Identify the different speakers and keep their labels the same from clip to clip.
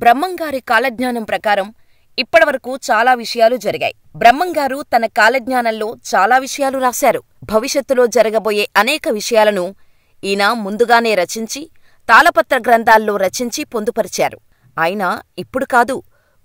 Speaker 1: బ్రహ్మంగారి కాలజ్ఞానం ప్రకారం ఇప్పటివరకు చాలా విషయాలు జరిగాయి. బ్రహ్మంగారు తన కాలజ్ఞానంలో చాలా విషయాలు రాశారు. భవిష్యత్తులో జరగబోయే అనేక విషయాలను ఈయన ముందుగానే రచించి తాళపత్ర గ్రంథాల్లో రచించి పొందుపరిచారు. అయినా ఇప్పుడు కాదు,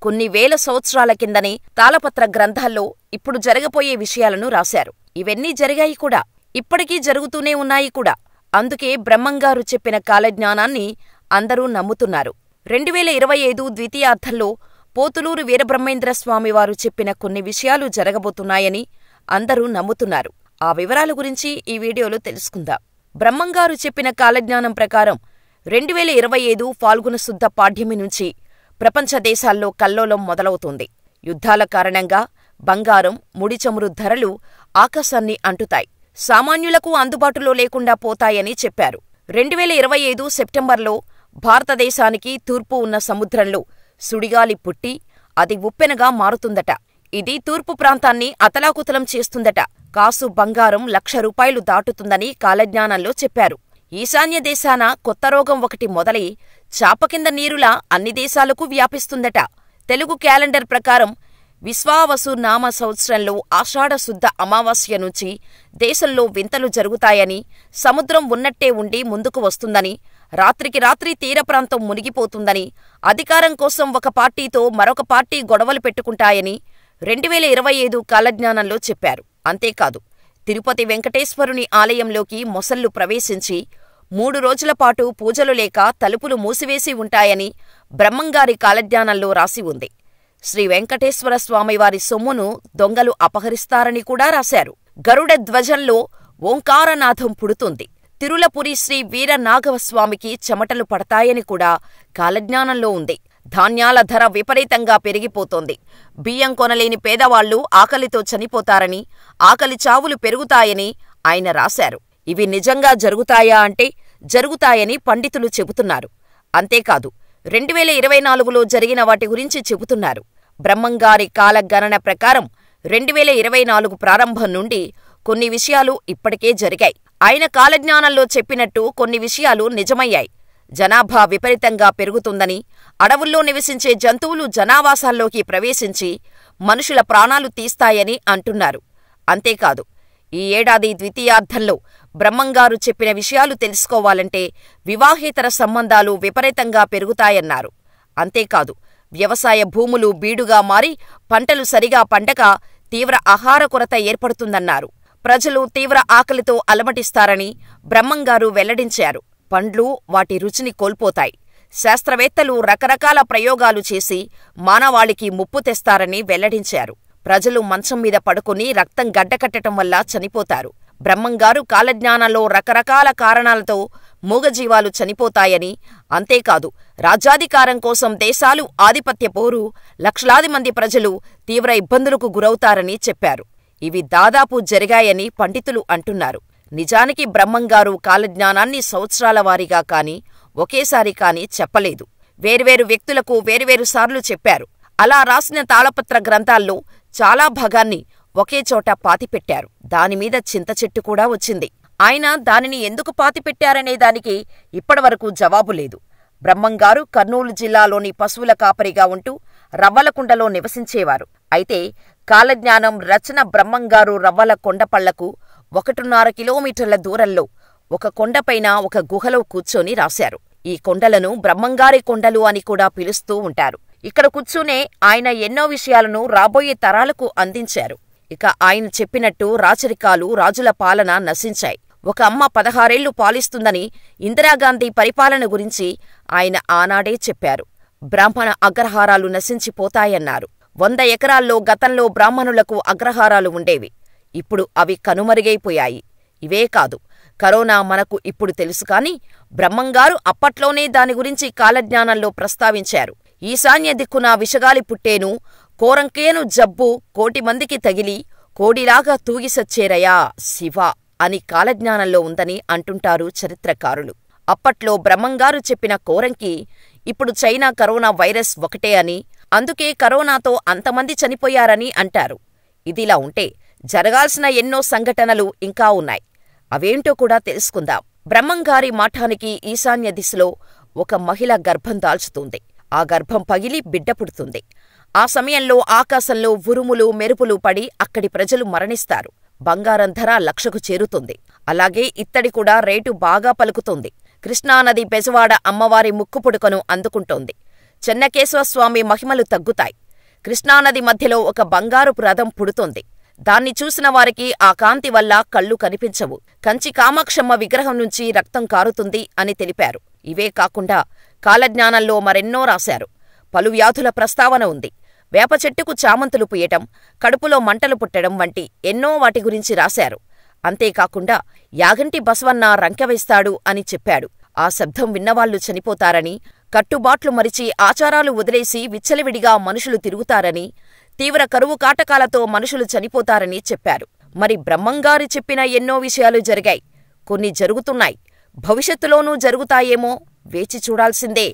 Speaker 1: కొన్ని వేల సంవత్సరాల కిందనే తాళపత్ర గ్రంథాల్లో ఇప్పుడు జరగబోయే విషయాలను రాశారు. ఇవన్నీ జరిగాయి కూడా, ఇప్పటికీ జరుగుతూనే ఉన్నాయి కూడా. అందుకే బ్రహ్మంగారు చెప్పిన కాలజ్ఞానాన్ని అందరూ నమ్ముతున్నారు. 2025 ద్వితీయార్థంలో పోతులూరు వీరబ్రహ్మేంద్రస్వామివారు చెప్పిన కొన్ని విషయాలు జరగబోతున్నాయని అందరూ నమ్ముతున్నారు. ఆ వివరాల గురించి ఈ వీడియోలో తెలుసుకుందాం. బ్రహ్మంగారు చెప్పిన కాలజ్ఞానం ప్రకారం 2025 ఫాల్గుణ శుద్ధ పాడ్యమి నుంచి ప్రపంచ దేశాల్లో కల్లోలం మొదలవుతుంది. యుద్ధాల కారణంగా బంగారం, ముడిచమురు ధరలు ఆకాశాన్ని అంటుతాయి. సామాన్యులకు అందుబాటులో లేకుండా పోతాయని చెప్పారు. 2025 సెప్టెంబర్లో భారతదేశానికి తూర్పు ఉన్న సముద్రంలో సుడిగాలి పుట్టి అది ఉప్పెనగా మారుతుందట. ఇది తూర్పు ప్రాంతాన్ని అతలాకుతలం చేస్తుందట. కాసు బంగారం ₹1,00,000 దాటుతుందని కాలజ్ఞానంలో చెప్పారు. ఈశాన్య దేశాన కొత్త రోగం ఒకటి మొదలై చాపకింద నీరులా అన్ని దేశాలకు వ్యాపిస్తుందట. తెలుగు క్యాలెండర్ ప్రకారం విశ్వావసు నామ సంవత్సరంలో ఆషాఢ శుద్ధ అమావాస్య నుంచి దేశంలో వింతలు జరుగుతాయని, సముద్రం ఉన్నట్టే ఉండి ముందుకు వస్తుందని, రాత్రికి రాత్రి తీరప్రాంతం మునిగిపోతుందని, అధికారం కోసం ఒక పార్టీతో మరొక పార్టీ గొడవలు పెట్టుకుంటాయని 2025 కాలజ్ఞానంలో చెప్పారు. అంతేకాదు, తిరుపతి వెంకటేశ్వరుని ఆలయంలోకి మొసళ్ళు ప్రవేశించి 3 రోజులపాటు పూజలు లేక తలుపులు మూసివేసి ఉంటాయని బ్రహ్మంగారి కాలజ్ఞానంలో రాసి ఉంది. శ్రీ వెంకటేశ్వర స్వామివారి సొమ్మును దొంగలు అపహరిస్తారని కూడా రాశారు. గరుడ ధ్వజంలో ఓంకారనాథం పుడుతుంది. తిరులపురి శ్రీ వీరనాగవస్వామికి చెమటలు పడతాయని కూడా కాలజ్ఞానంలో ఉంది. ధాన్యాల ధర విపరీతంగా పెరిగిపోతోంది. బియ్యం కొనలేని పేదవాళ్లు ఆకలితో చనిపోతారని, ఆకలి చావులు పెరుగుతాయని ఆయన రాశారు. ఇవి నిజంగా జరుగుతాయా అంటే జరుగుతాయని పండితులు చెబుతున్నారు. అంతేకాదు, 2024లో జరిగిన వాటి గురించి చెబుతున్నారు. బ్రహ్మంగారి కాలగణన ప్రకారం 2024 ప్రారంభం నుండి కొన్ని విషయాలు ఇప్పటికే జరిగాయి. ఆయన కాలజ్ఞానంలో చెప్పినట్టు కొన్ని విషయాలు నిజమయ్యాయి. జనాభా విపరీతంగా పెరుగుతుందని, అడవుల్లో నివసించే జంతువులు జనావాసాల్లోకి ప్రవేశించి మనుషుల ప్రాణాలు తీస్తాయని అంటున్నారు. అంతేకాదు, ఈ ఏడాది ద్వితీయార్థంలో బ్రహ్మంగారు చెప్పిన విషయాలు తెలుసుకోవాలంటే వివాహేతర సంబంధాలు విపరీతంగా పెరుగుతాయన్నారు. అంతేకాదు, వ్యవసాయ భూములు బీడుగా మారి పంటలు సరిగా పండక తీవ్ర ఆహార కొరత ఏర్పడుతుందన్నారు. ప్రజలు తీవ్ర ఆకలితో అలమటిస్తారని బ్రహ్మంగారు వెల్లడించారు. పండ్లు వాటి రుచిని కోల్పోతాయి. శాస్త్రవేత్తలు రకరకాల ప్రయోగాలు చేసి మానవాళికి ముప్పు తెస్తారని వెల్లడించారు. ప్రజలు మంచం మీద పడుకుని రక్తం గడ్డకట్టడం వల్ల చనిపోతారు. బ్రహ్మంగారు కాలజ్ఞానంలో రకరకాల కారణాలతో మూగజీవాలు చనిపోతాయని, అంతేకాదు, రాజ్యాధికారం కోసం దేశాలు ఆధిపత్య పోరు, లక్షలాది మంది ప్రజలు తీవ్ర ఇబ్బందులకు గురవుతారని చెప్పారు. ఇవి దాదాపు జరిగాయని పండితులు అంటున్నారు. నిజానికి బ్రహ్మంగారు కాలజ్ఞానాన్ని సంవత్సరాల వారీగా కాని, ఒకేసారి కాని చెప్పలేదు. వేర్వేరు వ్యక్తులకు వేర్వేరు సార్లు చెప్పారు. అలా రాసిన తాళపత్ర గ్రంథాల్లో చాలా భాగాన్ని ఒకేచోట పాతిపెట్టారు. దానిమీద చింతచెట్టు కూడా వచ్చింది. ఆయన దానిని ఎందుకు పాతిపెట్టారనే దానికి ఇప్పటివరకు జవాబు లేదు. బ్రహ్మంగారు కర్నూలు జిల్లాలోని పశువుల కాపరిగా ఉంటూ రవ్వలకుండలో నివసించేవారు. అయితే కాలజ్ఞానం రచన బ్రహ్మంగారు రవ్వల కొండపళ్లకు 1.5 కిలోమీటర్ల దూరంలో ఒక కొండపైన ఒక గుహలో కూర్చొని రాశారు. ఈ కొండలను బ్రహ్మంగారి కొండలు అని కూడా పిలుస్తూ ఉంటారు. ఇక్కడ కూర్చునే ఆయన ఎన్నో విషయాలను రాబోయే తరాలకు అందించారు. ఇక ఆయన చెప్పినట్టు రాచరికాలు, రాజుల పాలన నశించాయి. ఒక అమ్మ 16 ఏళ్లు పాలిస్తుందని ఇందిరాగాంధీ పరిపాలన గురించి ఆయన ఆనాడే చెప్పారు. బ్రాహ్మణ అగ్రహారాలు నశించిపోతాయన్నారు. 100 ఎకరాల్లో గతంలో బ్రాహ్మణులకు అగ్రహారాలు ఉండేవి. ఇప్పుడు అవి కనుమరుగైపోయాయి. ఇవే కాదు, కరోనా మనకు ఇప్పుడు తెలుసు కాని బ్రహ్మంగారు అప్పట్లోనే దాని గురించి కాలజ్ఞానంలో ప్రస్తావించారు. ఈశాన్య దిక్కున విషగాలి పుట్టేను, కోరంకేను జబ్బు 1,00,00,000 మందికి తగిలి కోడిలాగా తూగిసచ్చేరయా శివ అని కాలజ్ఞానంలో ఉందని అంటుంటారు చరిత్రకారులు. అప్పట్లో బ్రహ్మంగారు చెప్పిన కోరంకి ఇప్పుడు చైనా కరోనా వైరస్ ఒకటే అని, అందుకే కరోనాతో అంతమంది చనిపోయారని అంటారు. ఇదిలా ఉంటే జరగాల్సిన ఎన్నో సంఘటనలు ఇంకా ఉన్నాయి. అవేంటో కూడా తెలుసుకుందాం. బ్రహ్మంగారి మఠానికి ఈశాన్య దిశలో ఒక మహిళ గర్భం దాల్చుతుంది. ఆ గర్భం పగిలి బిడ్డ పుడుతుంది. ఆ సమయంలో ఆకాశంలో ఉరుములు మెరుపులు పడి అక్కడి ప్రజలు మరణిస్తారు. బంగారం ధర 1,00,000కు చేరుతుంది. అలాగే ఇత్తడి కూడా రేటు బాగా పలుకుతుంది. కృష్ణానది బెజవాడ అమ్మవారి ముక్కుపుడకను అందుకుంటోంది. చెన్నకేశవస్వామి మహిమలు తగ్గుతాయి. కృష్ణానది మధ్యలో ఒక బంగారుపు రథం పుడుతోంది. దాన్ని చూసిన వారికి ఆ కాంతి వల్ల కళ్ళు కనిపించవు. కంచి కామాక్షమ్మ విగ్రహం నుంచి రక్తం కారుతుంది అని తెలిపారు. ఇవే కాకుండా కాలజ్ఞానంలో మరెన్నో రాశారు. పలు వ్యాధుల ప్రస్తావన ఉంది. వేప చెట్టుకు చామంతులు పూయటం, కడుపులో మంటలు పుట్టడం వంటి ఎన్నో వాటి గురించి రాశారు. అంతేకాకుండా యాగంటి బసవన్న రంకెవేస్తాడు అని చెప్పాడు. ఆ శబ్దం విన్నవాళ్లు చనిపోతారని, కట్టుబాట్లు మరిచి ఆచారాలు వదిలేసి విచ్చలవిడిగా మనుషులు తిరుగుతారని, తీవ్ర కరువు కాటకాలతో మనుషులు చనిపోతారని చెప్పారు. మరి బ్రహ్మంగారు చెప్పిన ఎన్నో విషయాలు జరిగాయి. కొన్ని జరుగుతున్నాయి. భవిష్యత్తులోనూ జరుగుతాయేమో వేచి చూడాల్సిందే.